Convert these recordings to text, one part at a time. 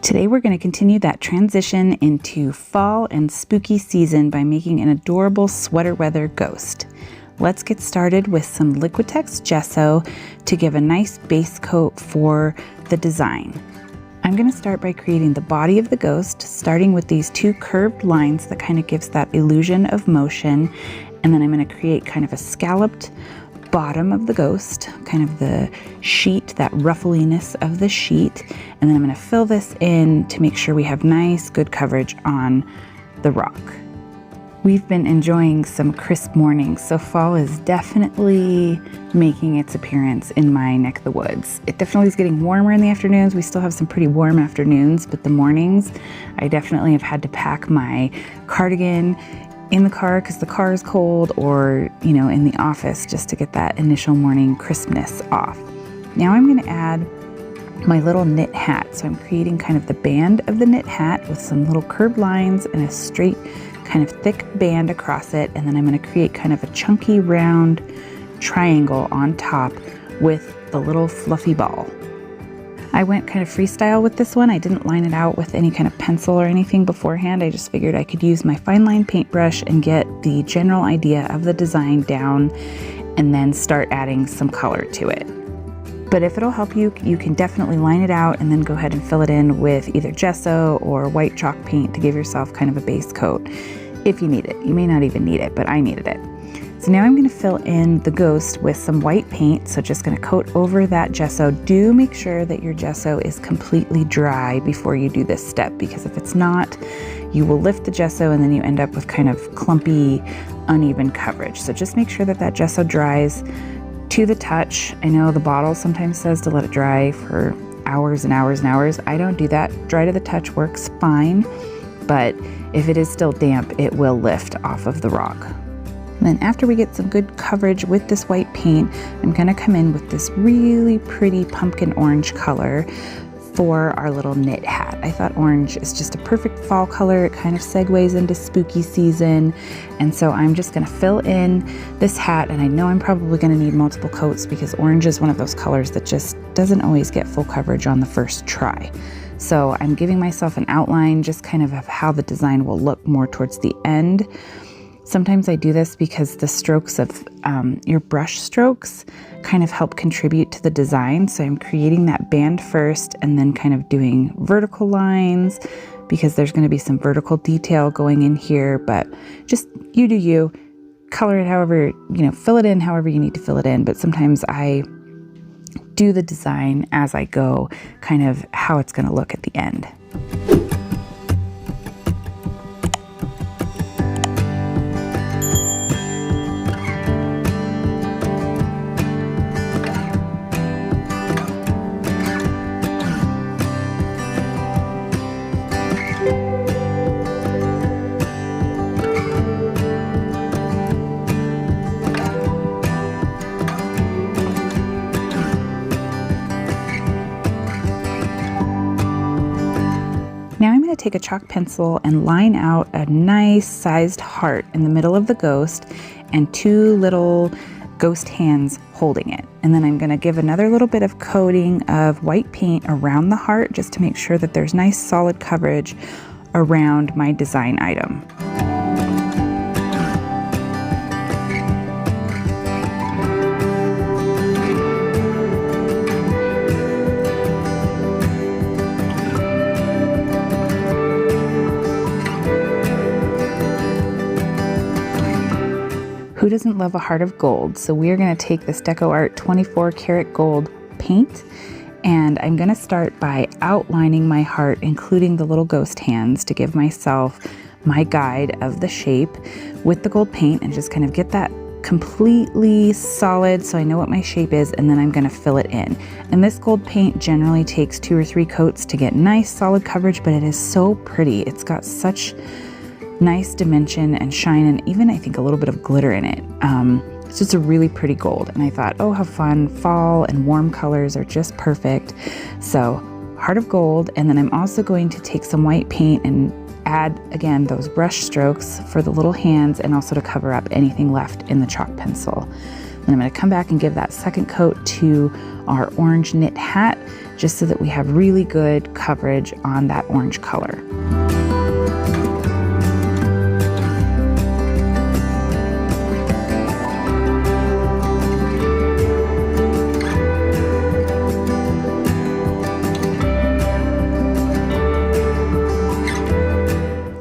Today we're going to continue that transition into fall and spooky season by making an adorable sweater weather ghost. Let's get started with some Liquitex gesso to give a nice base coat for the design. I'm going to start by creating the body of the ghost, starting with these two curved lines that kind of gives that illusion of motion, and then I'm going to create kind of a scalloped bottom of the ghost, kind of the sheet, that ruffliness of the sheet, and then I'm going to fill this in to make sure we have nice, good coverage on the rock. We've been enjoying some crisp mornings, so fall is definitely making its appearance in my neck of the woods. It definitely is getting warmer in the afternoons. We still have some pretty warm afternoons, but the mornings, I definitely have had to pack my cardigan in the car because the car is cold, or in the office, just to get that initial morning crispness off. Now I'm going to add my little knit hat. So I'm creating kind of the band of the knit hat with some little curved lines and a straight kind of thick band across it, and then I'm going to create kind of a chunky round triangle on top with the little fluffy ball. I went kind of freestyle with this one. I didn't line it out with any kind of pencil or anything beforehand. I just figured I could use my fine line paintbrush and get the general idea of the design down and then start adding some color to it. But if it'll help you, you can definitely line it out and then go ahead and fill it in with either gesso or white chalk paint to give yourself kind of a base coat if you need it. You may not even need it, but I needed it. So now I'm going to fill in the ghost with some white paint. So just going to coat over that gesso. Do make sure that your gesso is completely dry before you do this step, because if it's not, you will lift the gesso and then you end up with kind of clumpy, uneven coverage. So just make sure that that gesso dries to the touch. I know the bottle sometimes says to let it dry for hours and hours and hours. I don't do that. Dry to the touch works fine, but if it is still damp, it will lift off of the rock. And then after we get some good coverage with this white paint, I'm going to come in with this really pretty pumpkin orange color for our little knit hat. I thought orange is just a perfect fall color. It kind of segues into spooky season. And so I'm just going to fill in this hat, and I know I'm probably going to need multiple coats because orange is one of those colors that just doesn't always get full coverage on the first try. So I'm giving myself an outline just kind of how the design will look more towards the end. Sometimes I do this because the strokes of your brush strokes kind of help contribute to the design. So I'm creating that band first and then kind of doing vertical lines because there's going to be some vertical detail going in here, but just you do you. Color it however, fill it in however you need to fill it in. But sometimes I do the design as I go, kind of how it's going to look at the end. Now I'm going to take a chalk pencil and line out a nice sized heart in the middle of the ghost and two little ghost hands holding it. And then I'm going to give another little bit of coating of white paint around the heart just to make sure that there's nice solid coverage around my design item. Who doesn't love a heart of gold? So we're going to take this Deco Art 24 karat gold paint, and I'm going to start by outlining my heart, including the little ghost hands, to give myself my guide of the shape with the gold paint, and just kind of get that completely solid so I know what my shape is, and then I'm going to fill it in. And this gold paint generally takes 2 or 3 coats to get nice solid coverage, but it is so pretty. It's got such nice dimension and shine, and even I think a little bit of glitter in it. It's just a really pretty gold, and I thought, oh, how fun, fall and warm colors are just perfect. So heart of gold, and then I'm also going to take some white paint and add again those brush strokes for the little hands and also to cover up anything left in the chalk pencil. And I'm going to come back and give that second coat to our orange knit hat, just so that we have really good coverage on that orange color.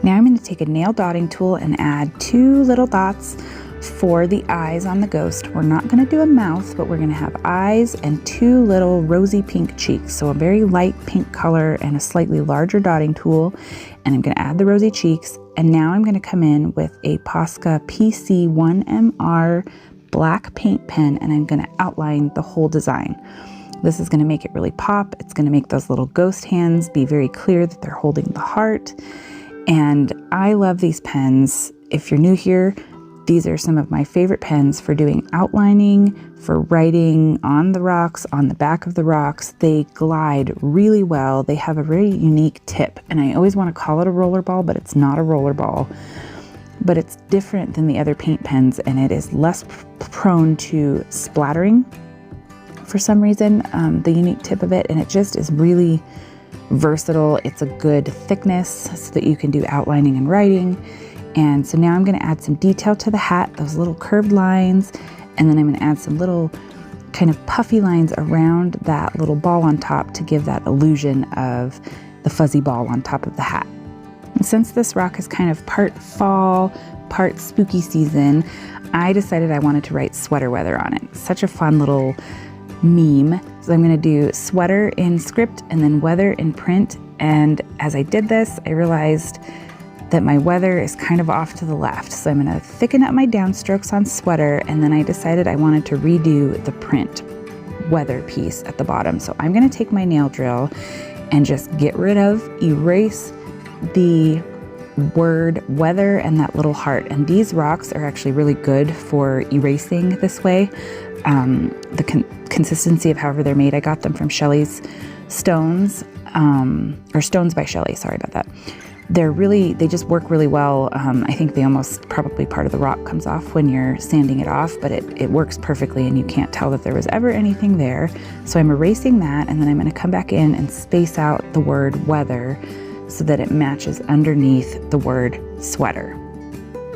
Now I'm going to take a nail dotting tool and add 2 little dots for the eyes on the ghost. We're not going to do a mouth, but we're going to have eyes and 2 little rosy pink cheeks. So a very light pink color and a slightly larger dotting tool. And I'm going to add the rosy cheeks. And now I'm going to come in with a Posca PC1MR black paint pen, and I'm going to outline the whole design. This is going to make it really pop. It's going to make those little ghost hands be very clear that they're holding the heart. And I love these pens. If you're new here, these are some of my favorite pens for doing outlining, for writing on the rocks, on the back of the rocks. They glide really well. They have a very unique tip, and I always want to call it a roller ball, but it's not a roller ball. But it's different than the other paint pens, and it is less prone to splattering for some reason, the unique tip of it, and it just is really versatile. It's a good thickness so that you can do outlining and writing. And so now I'm going to add some detail to the hat, those little curved lines, and then I'm going to add some little kind of puffy lines around that little ball on top to give that illusion of the fuzzy ball on top of the hat. And since this rock is kind of part fall, part spooky season, I decided I wanted to write sweater weather on it. Such a fun little meme. So I'm going to do sweater in script and then weather in print. And as I did this, I realized that my weather is kind of off to the left. So I'm going to thicken up my downstrokes on sweater, and then I decided I wanted to redo the print weather piece at the bottom. So I'm going to take my nail drill and just get rid of, erase the word weather and that little heart. And these rocks are actually really good for erasing this way. The consistency of however they're made, I got them from Shelley's Stones, or Stones by Shelley, sorry about that. They just work really well. I think they almost probably part of the rock comes off when you're sanding it off, but it works perfectly and you can't tell that there was ever anything there. So I'm erasing that, and then I'm going to come back in and space out the word weather so that it matches underneath the word sweater.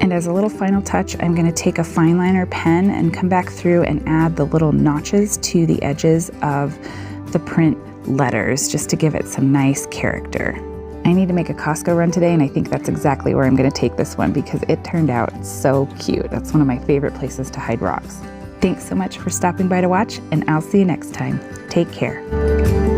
And as a little final touch, I'm going to take a fine liner pen and come back through and add the little notches to the edges of the print letters just to give it some nice character. I need to make a Costco run today, and I think that's exactly where I'm going to take this one because it turned out so cute. That's one of my favorite places to hide rocks. Thanks so much for stopping by to watch, and I'll see you next time. Take care.